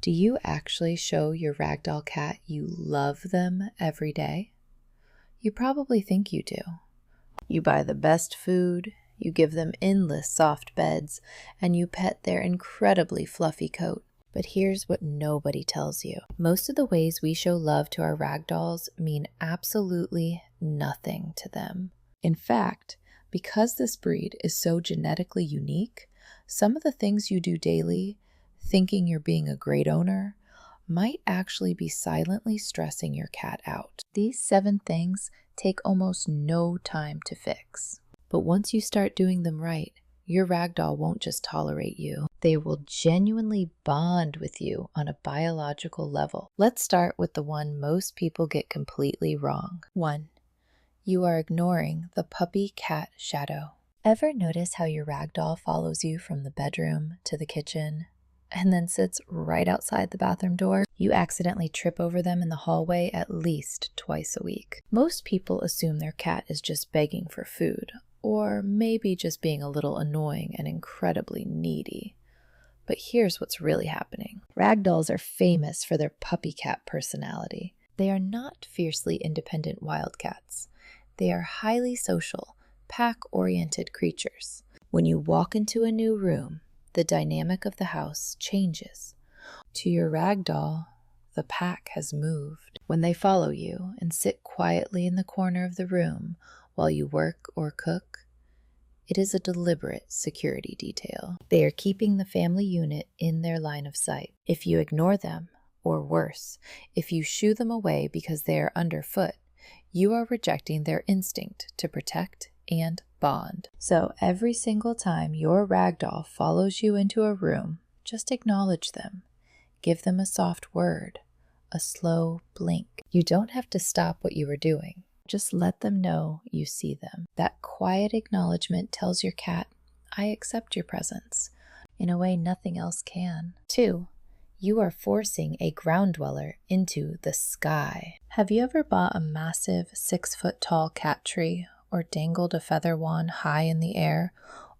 Do you actually show your ragdoll cat you love them every day? You probably think you do. You buy the best food, you give them endless soft beds, and you pet their incredibly fluffy coat. But here's what nobody tells you. Most of the ways we show love to our ragdolls mean absolutely nothing to them. In fact, because this breed is so genetically unique, some of the things you do daily, thinking you're being a great owner, might actually be silently stressing your cat out. These 7 things take almost no time to fix. But once you start doing them right, your ragdoll won't just tolerate you. They will genuinely bond with you on a biological level. Let's start with the one most people get completely wrong. 1. You are ignoring the puppy-cat shadow. Ever notice how your ragdoll follows you from the bedroom to the kitchen and then sits right outside the bathroom door? You accidentally trip over them in the hallway at least twice a week. Most people assume their cat is just begging for food, or maybe just being a little annoying and incredibly needy. But here's what's really happening. Ragdolls are famous for their puppy cat personality. They are not fiercely independent wildcats. They are highly social, pack-oriented creatures. When you walk into a new room, the dynamic of the house changes. To your ragdoll, the pack has moved. When they follow you and sit quietly in the corner of the room while you work or cook, it is a deliberate security detail. They are keeping the family unit in their line of sight. If you ignore them, or worse, if you shoo them away because they are underfoot, you are rejecting their instinct to protect and bond. So every single time your ragdoll follows you into a room, just acknowledge them. Give them a soft word, a slow blink. You don't have to stop what you are doing. Just let them know you see them. That quiet acknowledgement tells your cat, I accept your presence, in a way nothing else can. 2. You are forcing a ground dweller into the sky. Have you ever bought a massive 6-foot-tall cat tree or dangled a feather wand high in the air,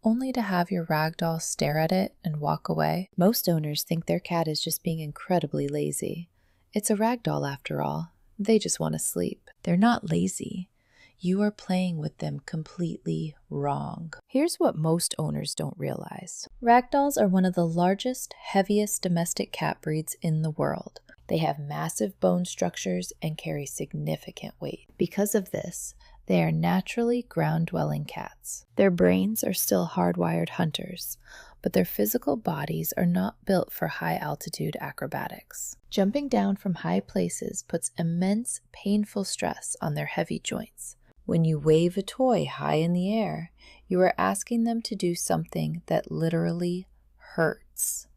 only to have your ragdoll stare at it and walk away? Most owners think their cat is just being incredibly lazy. It's a ragdoll after all. They just want to sleep. They're not lazy. You are playing with them completely wrong. Here's what most owners don't realize. Ragdolls are one of the largest, heaviest domestic cat breeds in the world. They have massive bone structures and carry significant weight. Because of this, they are naturally ground-dwelling cats. Their brains are still hardwired hunters, but their physical bodies are not built for high-altitude acrobatics. Jumping down from high places puts immense, painful stress on their heavy joints. When you wave a toy high in the air, you are asking them to do something that literally hurts.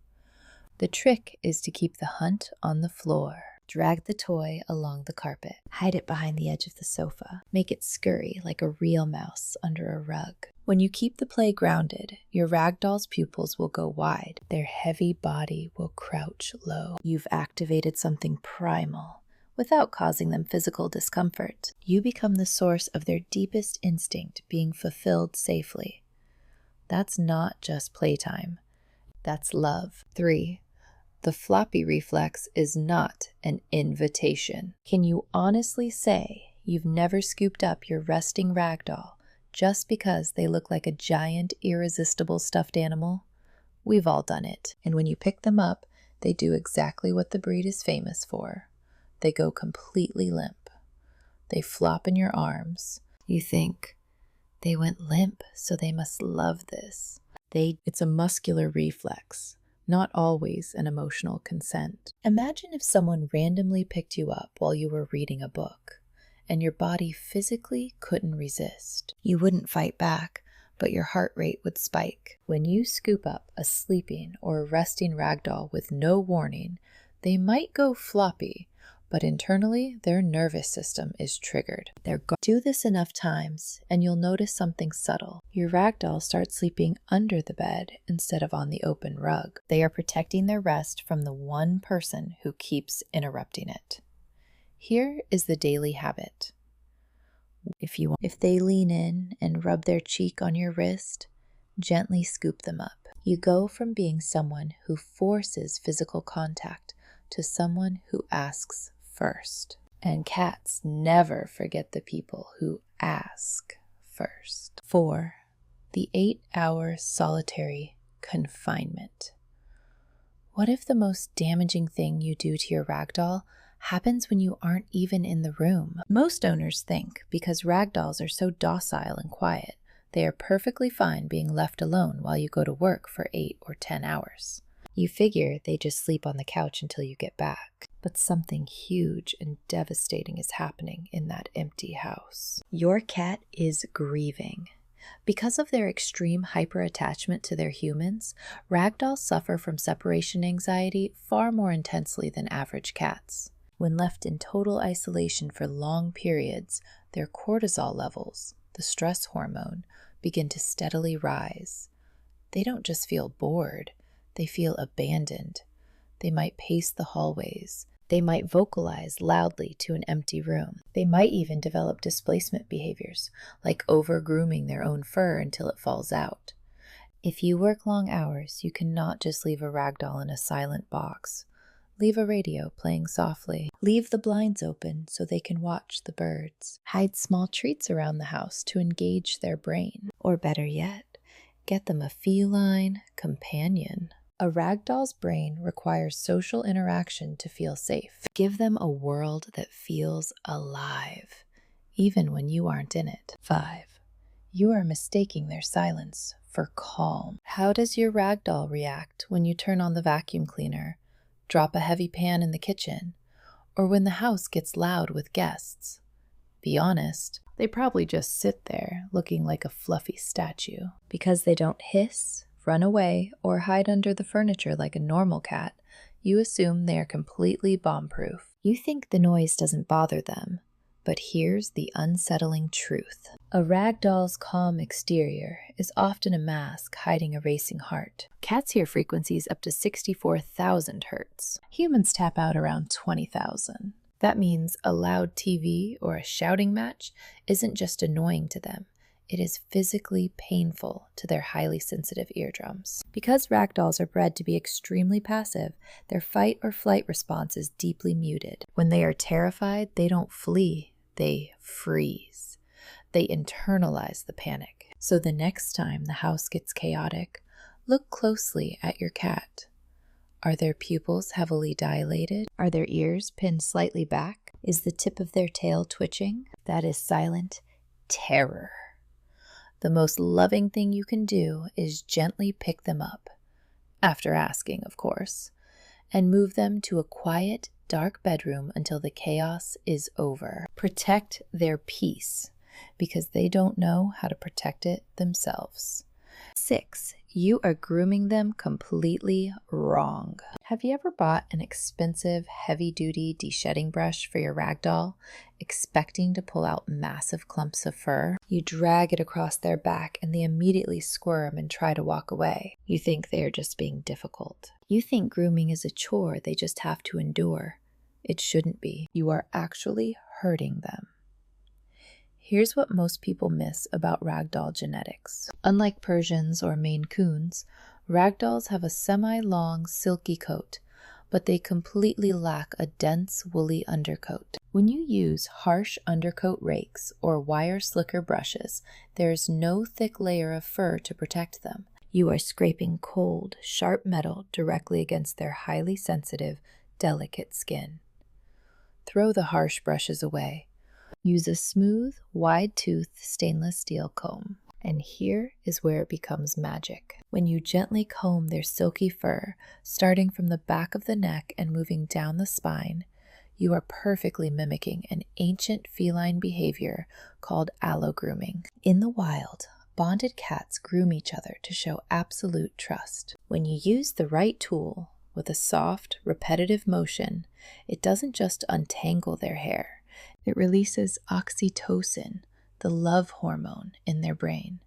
The trick is to keep the hunt on the floor. Drag the toy along the carpet. Hide it behind the edge of the sofa. Make it scurry like a real mouse under a rug. When you keep the play grounded, your ragdoll's pupils will go wide. Their heavy body will crouch low. You've activated something primal without causing them physical discomfort. You become the source of their deepest instinct being fulfilled safely. That's not just playtime. That's love. 3. The floppy reflex is not an invitation. Can you honestly say you've never scooped up your resting ragdoll just because they look like a giant, irresistible stuffed animal? We've all done it. And when you pick them up, they do exactly what the breed is famous for. They go completely limp. They flop in your arms. You think, they went limp, so they must love this. It's a muscular reflex, not always an emotional consent. Imagine if someone randomly picked you up while you were reading a book, and your body physically couldn't resist. You wouldn't fight back, but your heart rate would spike. When you scoop up a sleeping or a resting ragdoll with no warning, they might go floppy, but internally, their nervous system is triggered. Do this enough times, and you'll notice something subtle. Your ragdoll starts sleeping under the bed instead of on the open rug. They are protecting their rest from the one person who keeps interrupting it. Here is the daily habit. If they lean in and rub their cheek on your wrist, gently scoop them up. You go from being someone who forces physical contact to someone who asks first. And cats never forget the people who ask first. 4. The 8-hour solitary confinement. What if the most damaging thing you do to your ragdoll happens when you aren't even in the room? Most owners think because ragdolls are so docile and quiet, they are perfectly fine being left alone while you go to work for 8 or 10 hours. You figure they just sleep on the couch until you get back. But something huge and devastating is happening in that empty house. Your cat is grieving. Because of their extreme hyperattachment to their humans, ragdolls suffer from separation anxiety far more intensely than average cats. When left in total isolation for long periods, their cortisol levels, the stress hormone, begin to steadily rise. They don't just feel bored, they feel abandoned. They might pace the hallways. They might vocalize loudly to an empty room. They might even develop displacement behaviors, like over-grooming their own fur until it falls out. If you work long hours, you cannot just leave a ragdoll in a silent box. Leave a radio playing softly. Leave the blinds open so they can watch the birds. Hide small treats around the house to engage their brain. Or better yet, get them a feline companion. A ragdoll's brain requires social interaction to feel safe. Give them a world that feels alive, even when you aren't in it. 5. You are mistaking their silence for calm. How does your ragdoll react when you turn on the vacuum cleaner, drop a heavy pan in the kitchen, or when the house gets loud with guests? Be honest, they probably just sit there looking like a fluffy statue. Because they don't hiss, run away, or hide under the furniture like a normal cat, you assume they are completely bomb-proof. You think the noise doesn't bother them, but here's the unsettling truth. A ragdoll's calm exterior is often a mask hiding a racing heart. Cats hear frequencies up to 64,000 hertz. Humans tap out around 20,000. That means a loud TV or a shouting match isn't just annoying to them. It is physically painful to their highly sensitive eardrums. Because ragdolls are bred to be extremely passive, their fight or flight response is deeply muted. When they are terrified, they don't flee, they freeze. They internalize the panic. So the next time the house gets chaotic, look closely at your cat. Are their pupils heavily dilated? Are their ears pinned slightly back? Is the tip of their tail twitching? That is silent terror. The most loving thing you can do is gently pick them up, after asking, of course, and move them to a quiet, dark bedroom until the chaos is over. Protect their peace, because they don't know how to protect it themselves. 6. You are grooming them completely wrong. Have you ever bought an expensive, heavy-duty de-shedding brush for your ragdoll, expecting to pull out massive clumps of fur? You drag it across their back and they immediately squirm and try to walk away. You think they are just being difficult. You think grooming is a chore they just have to endure. It shouldn't be. You are actually hurting them. Here's what most people miss about ragdoll genetics. Unlike Persians or Maine Coons, ragdolls have a semi-long, silky coat, but they completely lack a dense, woolly undercoat. When you use harsh undercoat rakes or wire slicker brushes, there is no thick layer of fur to protect them. You are scraping cold, sharp metal directly against their highly sensitive, delicate skin. Throw the harsh brushes away. Use a smooth, wide-toothed stainless steel comb. And here is where it becomes magic. When you gently comb their silky fur, starting from the back of the neck and moving down the spine, you are perfectly mimicking an ancient feline behavior called allo-grooming. In the wild, bonded cats groom each other to show absolute trust. When you use the right tool with a soft, repetitive motion, it doesn't just untangle their hair. It releases oxytocin, the love hormone in their brain.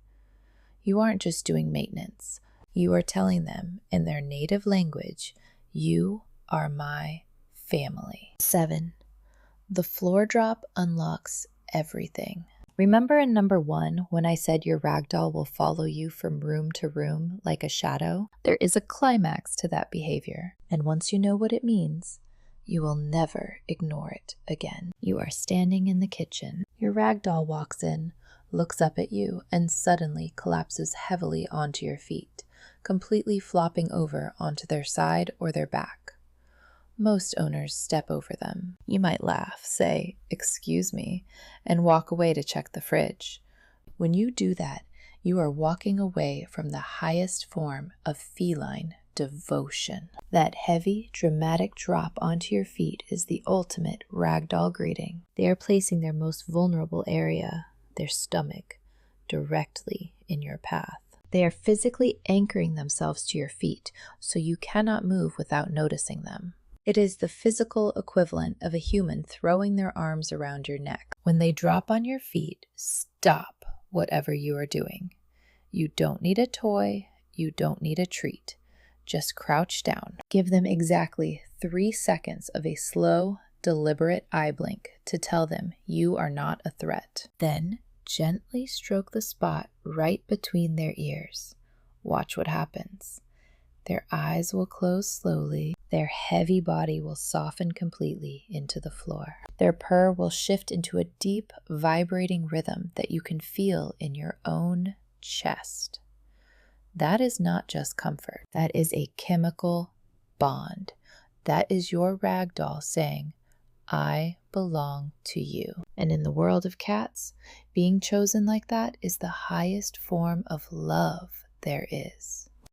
You aren't just doing maintenance. You are telling them in their native language, "You are my family." 7. The floor drop unlocks everything. Remember in number 1 when I said your ragdoll will follow you from room to room like a shadow? There is a climax to that behavior, and once you know what it means, you will never ignore it again. You are standing in the kitchen. Your ragdoll walks in, looks up at you, and suddenly collapses heavily onto your feet, completely flopping over onto their side or their back. Most owners step over them. You might laugh, say, "Excuse me," and walk away to check the fridge. When you do that, you are walking away from the highest form of feline devotion. That heavy, dramatic drop onto your feet is the ultimate ragdoll greeting. They are placing their most vulnerable area, their stomach, directly in your path. They are physically anchoring themselves to your feet, so you cannot move without noticing them. It is the physical equivalent of a human throwing their arms around your neck. When they drop on your feet, stop whatever you are doing. You don't need a toy, you don't need a treat. Just crouch down. Give them exactly 3 seconds of a slow, deliberate eye blink to tell them you are not a threat. Then gently stroke the spot right between their ears. Watch what happens. Their eyes will close slowly. Their heavy body will soften completely into the floor. Their purr will shift into a deep, vibrating rhythm that you can feel in your own chest. That is not just comfort. That is a chemical bond. That is your ragdoll saying, "I belong to you." And in the world of cats, being chosen like that is the highest form of love there is.